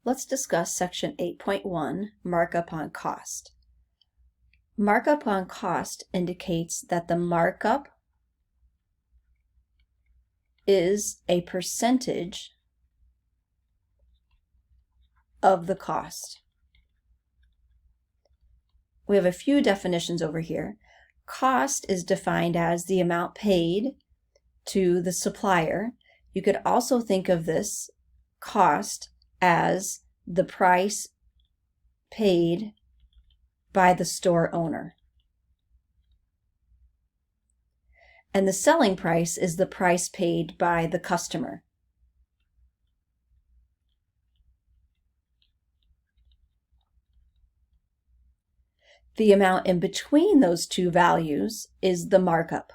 Let's discuss section 8.1, markup on cost. Markup on cost indicates that the markup is a percentage of the cost. We have a few definitions over here. Cost is defined as the amount paid to the supplier. You could also think of this cost as the price paid by the store owner. And the selling price is the price paid by the customer. The amount in between those two values is the markup.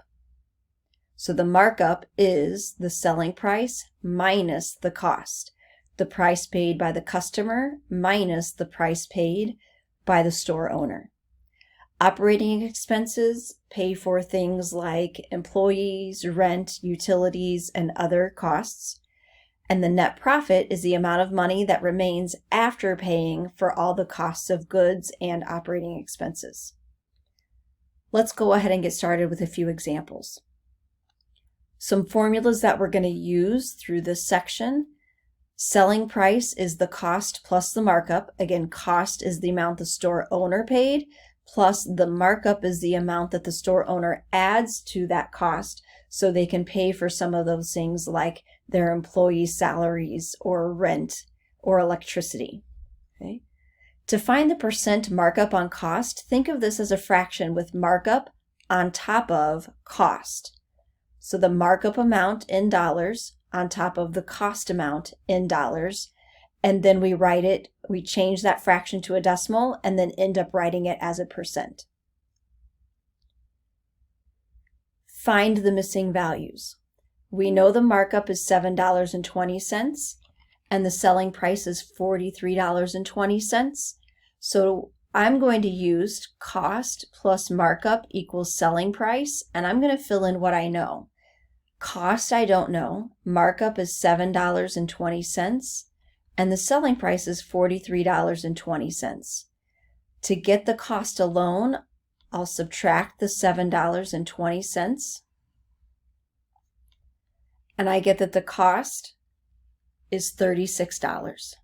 So the markup is the selling price minus the cost, the price paid by the customer minus the price paid by the store owner. Operating expenses pay for things like employees, rent, utilities, and other costs. And the net profit is the amount of money that remains after paying for all the costs of goods and operating expenses. Let's go ahead and get started with a few examples. Some formulas that we're going to use through this section. Selling price is the cost plus the markup. Again, cost is the amount the store owner paid, plus the markup is the amount that the store owner adds to that cost so they can pay for some of those things like their employees' salaries or rent or electricity. Okay? To find the percent markup on cost, think of this as a fraction with markup on top of cost. So the markup amount in dollars on top of the cost amount in dollars, and then we change that fraction to a decimal and then end up writing it as a percent. Find the missing values. We know the markup is $7.20 and the selling price is $43.20. So I'm going to use cost plus markup equals selling price, and I'm going to fill in what I know. Cost I don't know. Markup is $7.20 and the selling price is $43.20. To get the cost alone, I'll subtract the $7.20 and I get that the cost is $36.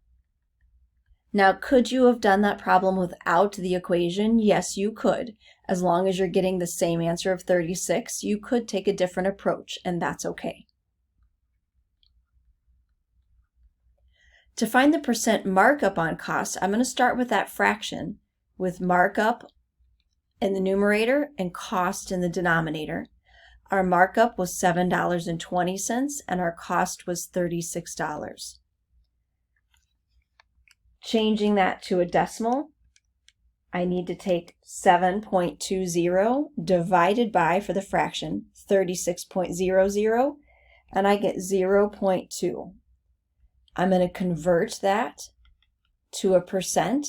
Now, could you have done that problem without the equation? Yes, you could. As long as you're getting the same answer of 36, you could take a different approach, and that's okay. To find the percent markup on cost, I'm going to start with that fraction with markup in the numerator and cost in the denominator. Our markup was $7.20 and our cost was $36. Changing that to a decimal, I need to take 7.20 divided by, for the fraction, 36.00, and I get 0.2. I'm going to convert that to a percent.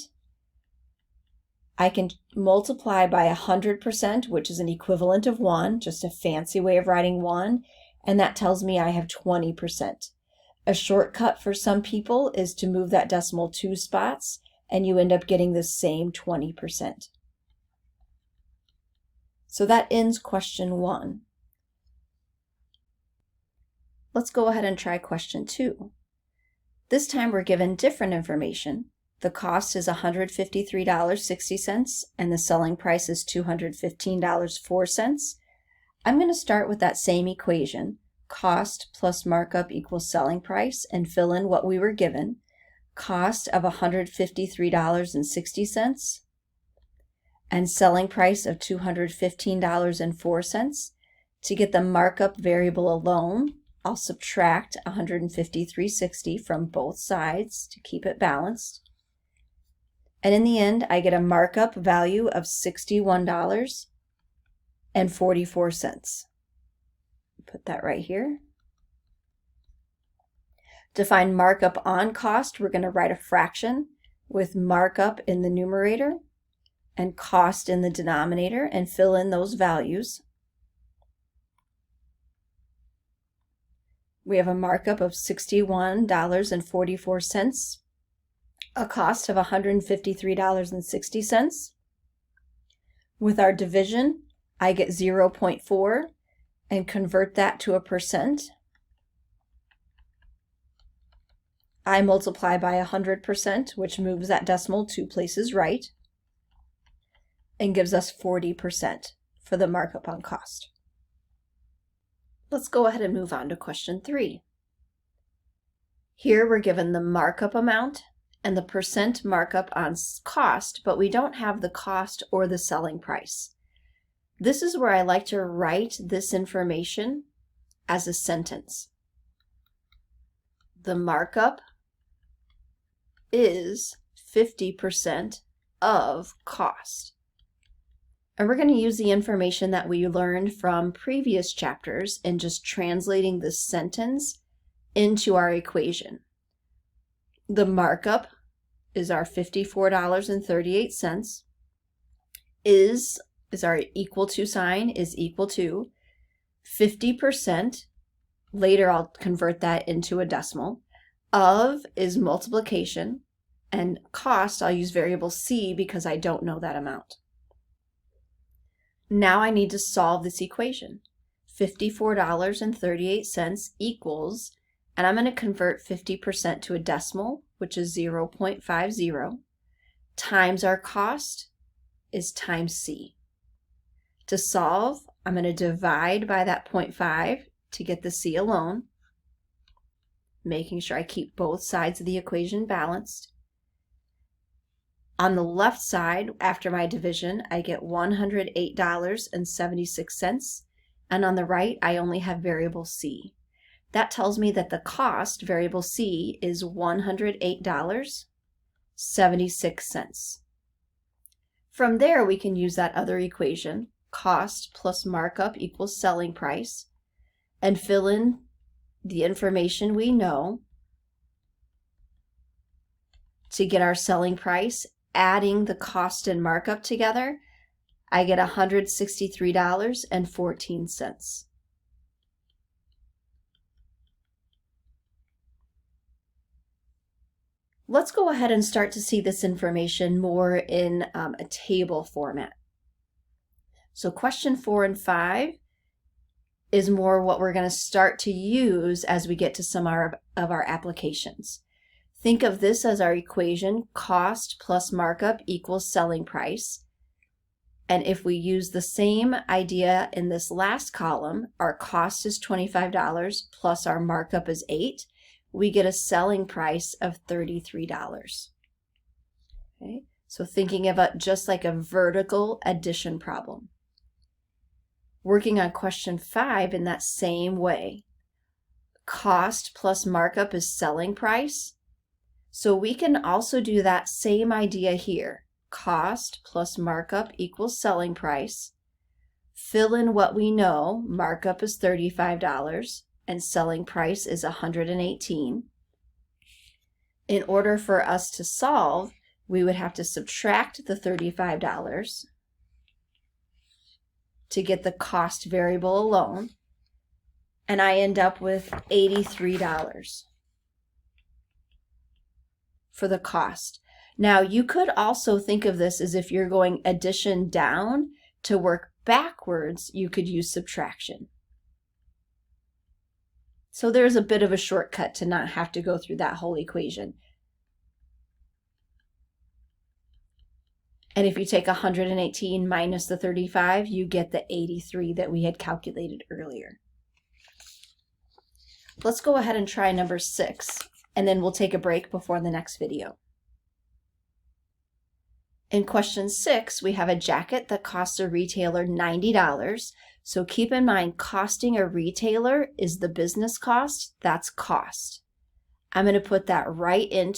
I can multiply by 100%, which is an equivalent of 1, just a fancy way of writing 1, and that tells me I have 20%. A shortcut for some people is to move that decimal 2 spots, and you end up getting the same 20%. So that ends question 1. Let's go ahead and try question 2. This time we're given different information. The cost is $153.60 and the selling price is $215.04. I'm going to start with that same equation, cost plus markup equals selling price, and fill in what we were given. Cost of $153.60 and selling price of $215.04. To get the markup variable alone, I'll subtract $153.60 from both sides to keep it balanced. And in the end, I get a markup value of $61.44. Put that right here. To find markup on cost, we're going to write a fraction with markup in the numerator and cost in the denominator and fill in those values. We have a markup of $61.44 a cost of $153.60. With our division, I get 0.4 and convert that to a percent. I multiply by 100%, which moves that decimal 2 places right, and gives us 40% for the markup on cost. Let's go ahead and move on to question 3. Here we're given the markup amount and the percent markup on cost, but we don't have the cost or the selling price. This is where I like to write this information as a sentence. The markup is 50% of cost. And we're going to use the information that we learned from previous chapters and just translating this sentence into our equation. The markup is our $54.38 is our equal to sign is equal to 50%. Later I'll convert that into a decimal. Of is multiplication, and cost I'll use variable C because I don't know that amount. Now I need to solve this equation. $54.38 equals, and I'm going to convert 50% to a decimal, which is 0.50, times our cost is times C. To solve, I'm going to divide by that 0.5 to get the C alone, making sure I keep both sides of the equation balanced. On the left side, after my division, I get $108.76, and on the right, I only have variable C. That tells me that the cost, variable C, is $108.76. From there, we can use that other equation, cost plus markup equals selling price, and fill in the information we know to get our selling price. Adding the cost and markup together, I get $163.14. Let's go ahead and start to see this information more in a table format. So question 4 and 5 is more what we're going to start to use as we get to some of our applications. Think of this as our equation, cost plus markup equals selling price. And if we use the same idea in this last column, our cost is $25 plus our markup is $8, we get a selling price of $33. Okay? So thinking of it just like a vertical addition problem. Working on question 5 in that same way. Cost plus markup is selling price. So we can also do that same idea here. Cost plus markup equals selling price. Fill in what we know. Markup is $35 and selling price is $118. In order for us to solve, we would have to subtract the $35 to get the cost variable alone. And I end up with $83 for the cost. Now you could also think of this as if you're going addition down. To work backwards, you could use subtraction. So there's a bit of a shortcut to not have to go through that whole equation. And if you take 118 minus the 35, you get the 83 that we had calculated earlier. Let's go ahead and try number 6, and then we'll take a break before the next video. In question 6, we have a jacket that costs a retailer $90. So keep in mind, costing a retailer is the business cost, that's cost. I'm going to put that right in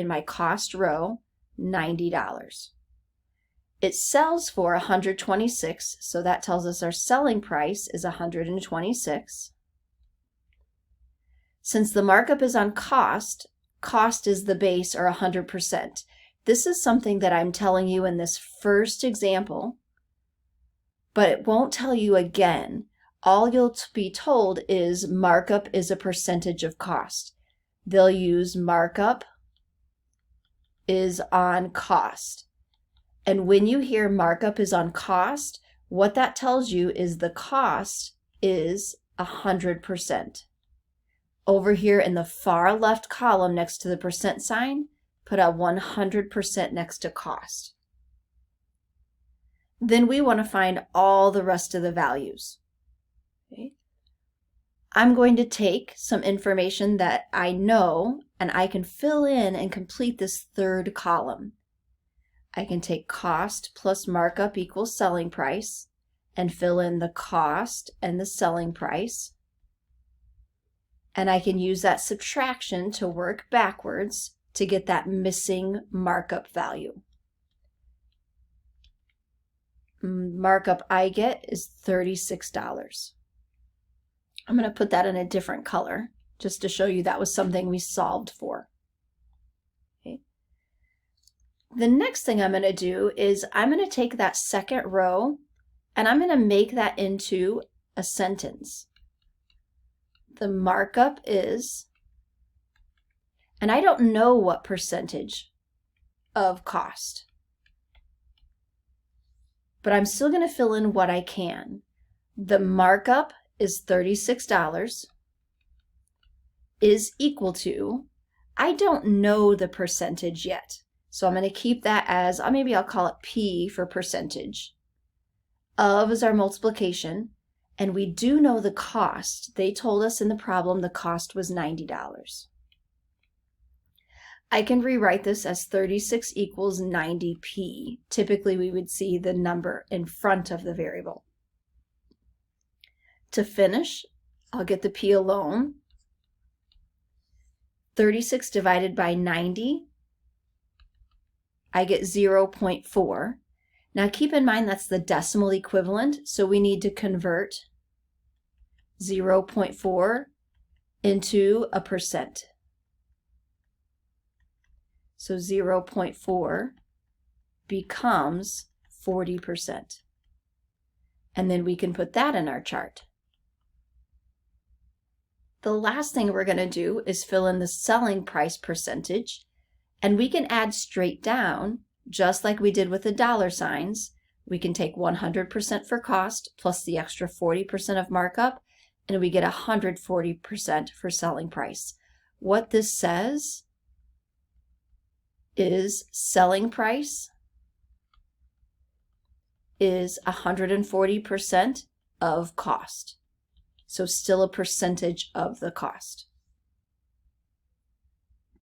my cost row, $90. It sells for $126, so that tells us our selling price is $126. Since the markup is on cost, cost is the base or 100%. This is something that I'm telling you in this first example, but it won't tell you again. All you'll be told is markup is a percentage of cost. They'll use markup is on cost. And when you hear markup is on cost, what that tells you is the cost is 100%. Over here in the far left column next to the percent sign, put a 100% next to cost. Then we want to find all the rest of the values. Okay. I'm going to take some information that I know and I can fill in and complete this third column. I can take cost plus markup equals selling price and fill in the cost and the selling price. And I can use that subtraction to work backwards to get that missing markup value. Markup I get is $36. I'm going to put that in a different color just to show you that was something we solved for. Okay. The next thing I'm going to do is I'm going to take that second row and I'm going to make that into a sentence. The markup is, and I don't know what percentage of cost, but I'm still going to fill in what I can. The markup is $36 is equal to, I don't know the percentage yet. So I'm going to keep that as, maybe I'll call it P for percentage. Of is our multiplication, and we do know the cost. They told us in the problem the cost was $90. I can rewrite this as 36 equals 90p. Typically we would see the number in front of the variable. To finish, I'll get the p alone. 36 divided by 90, I get 0.4. Now keep in mind that's the decimal equivalent, so we need to convert 0.4 into a percent. So 0.4 becomes 40%. And then we can put that in our chart. The last thing we're going to do is fill in the selling price percentage, and we can add straight down, just like we did with the dollar signs. We can take 100% for cost plus the extra 40% of markup, and we get 140% for selling price. What this says is selling price is 140% of cost. So still a percentage of the cost.